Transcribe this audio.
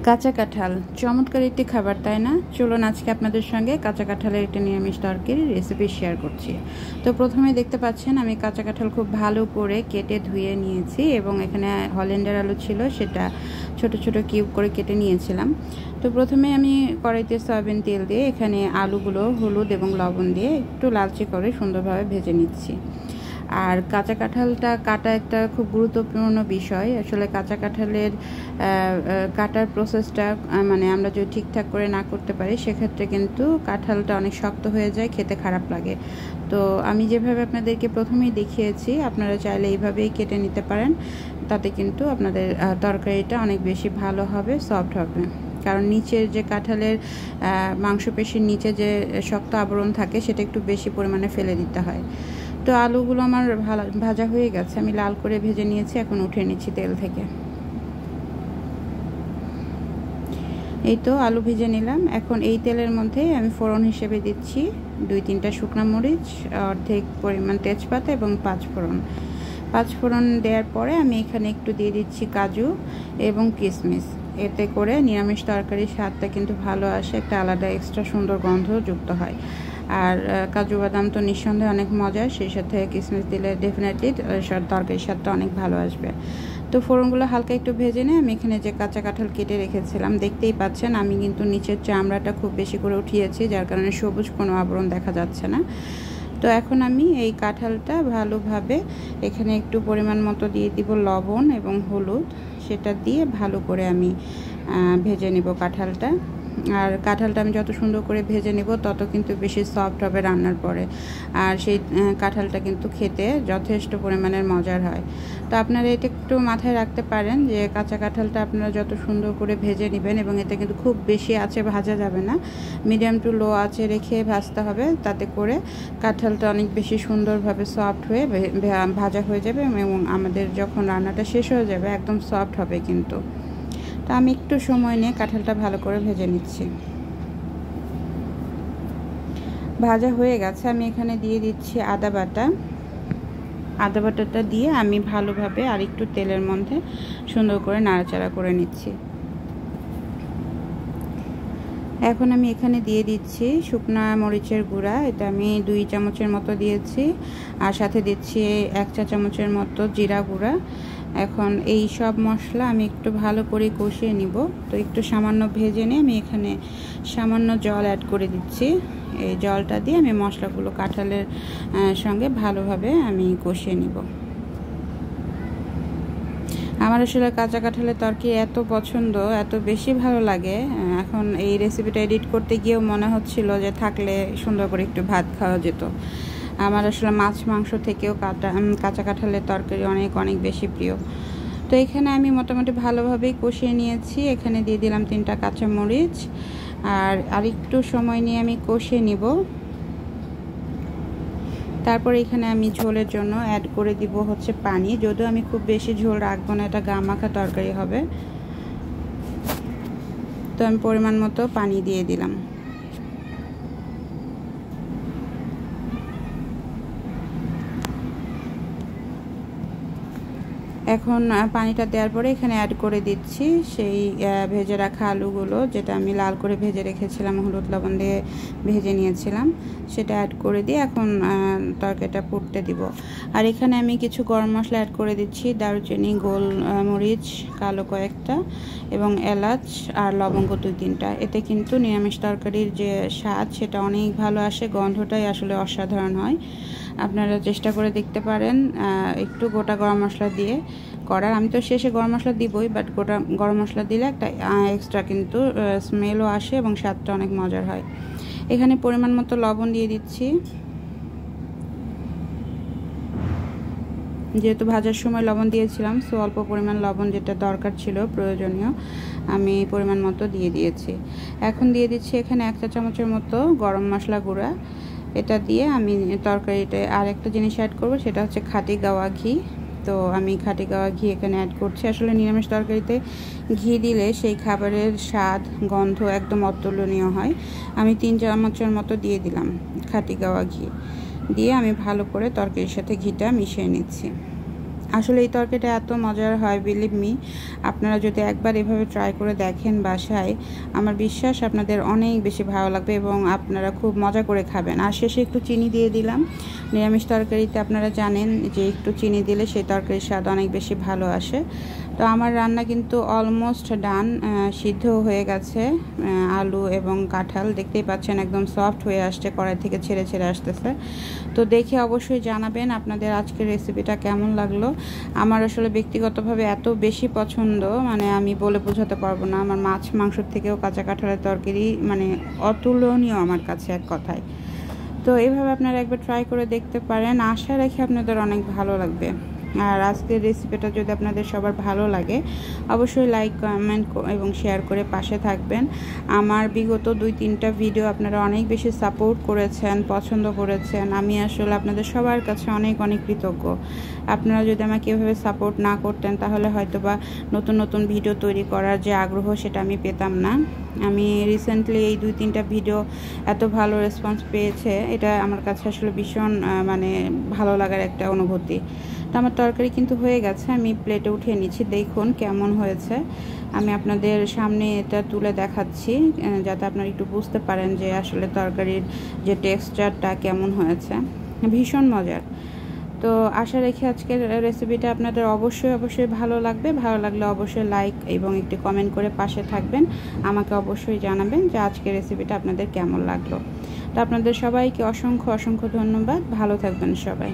কাঁচা কাঁঠাল চমৎকার একটি খাবার, তাই না? চলুন আজকে আপনাদের সঙ্গে কাঁচা কাঁঠালের একটি নিরামিষ তরকারির রেসিপি শেয়ার করছি। তো প্রথমে দেখতে পাচ্ছেন আমি কাঁচা কাঁঠাল খুব ভালো করে কেটে ধুয়ে নিয়েছি এবং এখানে হল্যান্ডের আলু ছিল, সেটা ছোট ছোট কিউব করে কেটে নিয়েছিলাম। তো প্রথমে আমি কড়াইতে সয়াবিন তেল দিয়ে এখানে আলুগুলো হলুদ এবং লবণ দিয়ে একটু লালচে করে সুন্দরভাবে ভেজে নিচ্ছি। আর কাঁচা কাঁঠালটা কাটা একটা খুব গুরুত্বপূর্ণ বিষয়। আসলে কাঁচা কাঁঠালের কাটার প্রসেসটা মানে আমরা যদি ঠিকঠাক করে না করতে পারি সেক্ষেত্রে কিন্তু কাঁঠালটা অনেক শক্ত হয়ে যায়, খেতে খারাপ লাগে। তো আমি যেভাবে আপনাদেরকে প্রথমেই দেখিয়েছি আপনারা চাইলে এইভাবেই কেটে নিতে পারেন, তাতে কিন্তু আপনাদের তরকারিটা অনেক বেশি ভালো হবে, সফট হবে। কারণ নিচের যে কাঁঠালের মাংসপেশির নিচে যে শক্ত আবরণ থাকে সেটা একটু বেশি পরিমাণে ফেলে দিতে হয়। তো আলুগুলো আমার ভাজা হয়ে গেছে, আমি লাল করে ভেজে নিয়েছি, এখন উঠিয়ে নিচ্ছি তেল থেকে। এই তো আলু ভেজে নিলাম। এখন এই তেলের মধ্যে আমি ফোড়ন হিসেবে দিচ্ছি 2-3টা শুকনো মরিচ, অর্ধেক পরিমাণ তেজপাতা এবং 5 ফোড়ন দেওয়ার পরে আমি এখানে একটু দিয়ে দিচ্ছি কাজু এবং কিশমিশ। এতে করে নিরামিষ তরকারির স্বাদটা কিন্তু ভালো আসে, একটা আলাদা এক্সট্রা সুন্দর গন্ধ যুক্ত হয়। আর কাজু বাদাম তো নিঃসন্দেহে অনেক মজার, সেই সাথে কিশমিশ দিলে ডেফিনেটলি তরকারির স্বাদটা অনেক ভালো আসবে। তো ফোড়নগুলো হালকা একটু ভেজে নিয়ে আমি এখানে যে কাঁচা কাঁঠাল কেটে রেখেছিলাম, দেখতেই পাচ্ছেন আমি কিন্তু নিচের চামড়াটা খুব বেশি করে উঠিয়েছি, যার কারণে সবুজ কোনো আবরণ দেখা যাচ্ছে না। তো এখন আমি এই কাঁঠালটা ভালোভাবে এখানে একটু পরিমাণ মতো দিয়ে দিব লবণ এবং হলুদ, সেটা দিয়ে ভালো করে আমি ভেজে নেব কাঁঠালটা। আর কাঁঠালটা আমি যত সুন্দর করে ভেজে নেব তত কিন্তু বেশি সফট হবে রান্নার পরে, আর সেই কাঁঠালটা কিন্তু খেতে যথেষ্ট পরিমাণের মজার হয়। তো আপনারা এটা একটু মাথায় রাখতে পারেন যে কাঁচা কাঁঠালটা আপনারা যত সুন্দর করে ভেজে নেবেন, এবং এটা কিন্তু খুব বেশি আঁচে ভাজা যাবে না, মিডিয়াম টু লো আঁচে রেখে ভাজতে হবে, তাতে করে কাঁঠালটা অনেক বেশি সুন্দরভাবে সফট হয়ে ভাজা হয়ে যাবে এবং আমাদের যখন রান্নাটা শেষ হয়ে যাবে একদম সফট হবে কিন্তু। তো আমি একটু সময় নিয়ে কাঁঠালটা ভালো করে ভেজে নিচ্ছি। ভাজা হয়ে গেছে, আমি এখানে দিয়ে দিচ্ছি আদা বাটাটা দিয়ে আমি ভালোভাবে আর একটু তেলের মধ্যে সুন্দর করে নাড়াচাড়া করে নিচ্ছি। এখন আমি এখানে দিয়ে দিচ্ছি শুকনা মরিচের গুঁড়া, এটা আমি 2 চামচের মতো দিয়েছি, আর সাথে দিচ্ছি 1 চা চামচের মতো জিরা গুঁড়া। এখন এই সব মশলা আমি একটু ভালো করে কষিয়ে নিব। তো একটু সামান্য ভেজে নিয়ে আমি এখানে সামান্য জল অ্যাড করে দিচ্ছি। এই জলটা দিয়ে আমি মশলাগুলো কাঁঠালের সঙ্গে ভালোভাবে আমি কষিয়ে নিব। আমার আসলে কাঁচা কাঁঠালের তরকারি এত পছন্দ, এত বেশি ভালো লাগে, এখন এই রেসিপিটা এডিট করতে গিয়েও মনে হচ্ছিল যে থাকলে সুন্দর করে একটু ভাত খাওয়া যেত। আমার আসলে মাছ মাংস থেকেও কাঁচা কাঁঠালের তরকারি অনেক অনেক বেশি প্রিয়। তো এখানে আমি মোটামুটি ভালোভাবেই কষিয়ে নিয়েছি। এখানে দিয়ে দিলাম 3টা কাঁচামরিচ, আর আরেকটু সময় নিয়ে আমি কষিয়ে নিব। তারপর এখানে আমি ঝোলের জন্য অ্যাড করে দিব হচ্ছে পানি, যদিও আমি খুব বেশি ঝোল রাখবো না, এটা গা মাখা তরকারি হবে। তো আমি পরিমাণ মতো পানি দিয়ে দিলাম। এখন পানিটা দেওয়ার পরে এখানে অ্যাড করে দিচ্ছি সেই ভেজে রাখা আলুগুলো, যেটা আমি লাল করে ভেজে রেখেছিলাম, হলুদ লবণ দিয়ে ভেজে নিয়েছিলাম, সেটা অ্যাড করে দিয়ে এখন তরকারিটা ফুটতে দিব। আর এখানে আমি কিছু গরম মশলা অ্যাড করে দিচ্ছি, দারুচিনি, গোলমরিচ কালো কয়েকটা এবং এলাচ আর লবঙ্গ 2-3টা। এতে কিন্তু নিরামিষ তরকারির যে স্বাদ সেটা অনেক ভালো আসে, গন্ধটাই আসলে অসাধারণ হয়। আপনারা চেষ্টা করে দেখতে পারেন একটু গোটা গরম মশলা দিয়ে করার। আমি তো শেষে গরম মশলা দিবই, বাট গোটা গরম মশলা দিলে একটা এক্সট্রা কিন্তু স্মেলও আসে এবং স্বাদটা অনেক মজার হয়। এখানে পরিমাণ মতো লবণ দিয়ে দিচ্ছি, যেহেতু ভাজার সময় লবণ দিয়েছিলাম, সো অল্প পরিমাণ লবণ যেটা দরকার ছিল প্রয়োজনীয় আমি পরিমাণ মতো দিয়ে দিয়েছি। এখন দিয়ে দিচ্ছি এখানে 1 চা চামচের মতো গরম মশলা গুঁড়া। এটা দিয়ে আমি তরকারিতে আর একটা জিনিস অ্যাড করব, সেটা হচ্ছে খাঁটি গাওয়া ঘি। তো আমি খাঁটি গাওয়া ঘি এখানে অ্যাড করছি। আসলে নিরামিষ তরকারিতে ঘি দিলে সেই খাবারের স্বাদ গন্ধ একদম অতুলনীয় হয়। আমি 3 চামচের মতো দিয়ে দিলাম খাঁটি গাওয়া ঘি, দিয়ে আমি ভালো করে তরকারির সাথে ঘিটা মিশিয়ে নিচ্ছি। আসলে এই তরকারিটা এত মজার হয়, বিলিভ মি। আপনারা যদি একবার এভাবে ট্রাই করে দেখেন বাসায়, আমার বিশ্বাস আপনাদের অনেক বেশি ভালো লাগবে এবং আপনারা খুব মজা করে খাবেন। আর শেষে একটু চিনি দিয়ে দিলাম। নিরামিষ তরকারিতে আপনারা জানেন যে একটু চিনি দিলে সেই তরকারির স্বাদ অনেক বেশি ভালো আসে। তো আমার রান্না কিন্তু অলমোস্ট ডান, সিদ্ধ হয়ে গেছে। আলু এবং কাঁঠাল দেখতেই পাচ্ছেন একদম সফট হয়ে আসছে, কড়াই থেকে ছেড়ে ছেড়ে আসতেছে। তো দেখে অবশ্যই জানাবেন আপনাদের আজকের রেসিপিটা কেমন লাগলো। আমার আসলে ব্যক্তিগতভাবে এত বেশি পছন্দ, মানে আমি বলে বোঝাতে পারবো না। আমার মাছ মাংসর থেকেও কাঁচা কাঁঠালের তরকারি মানে অতুলনীয় আমার কাছে, এক কথায়। তো এইভাবে আপনারা একবার ট্রাই করে দেখতে পারেন, আশা রাখি আপনাদের অনেক ভালো লাগবে। আর আজকের রেসিপিটা যদি আপনাদের সবার ভালো লাগে, অবশ্যই লাইক, কমেন্ট এবং শেয়ার করে পাশে থাকবেন। আমার বিগত 2-3টা ভিডিও আপনারা অনেক বেশি সাপোর্ট করেছেন, পছন্দ করেছেন। আমি আসলে আপনাদের সবার কাছে অনেক অনেক কৃতজ্ঞ। আপনারা যদি আমাকে এভাবে সাপোর্ট না করতেন, তাহলে হয়তো বা নতুন নতুন ভিডিও তৈরি করার যে আগ্রহ, সেটা আমি পেতাম না। আমি রিসেন্টলি এই 2-3টা ভিডিও এত ভালো রেসপন্স পেয়েছে, এটা আমার কাছে আসলে ভীষণ মানে ভালো লাগার একটা অনুভূতি। তো আমার তরকারি কিন্তু হয়ে গেছে, আমি প্লেটে উঠিয়ে নিচ্ছি। দেখুন কেমন হয়েছে। আমি আপনাদের সামনে এটা তুলে দেখাচ্ছি যাতে আপনারা একটু বুঝতে পারেন যে আসলে তরকারির যে টেক্সচারটা কেমন হয়েছে। ভীষণ মজার। তো আশা রাখি আজকের রেসিপিটা আপনাদের অবশ্যই অবশ্যই ভালো লাগবে। ভালো লাগলে অবশ্যই লাইক এবং একটি কমেন্ট করে পাশে থাকবেন। আমাকে অবশ্যই জানাবেন যে আজকের রেসিপিটা আপনাদের কেমন লাগলো। তো আপনাদের সবাইকে অসংখ্য অসংখ্য ধন্যবাদ। ভালো থাকবেন সবাই।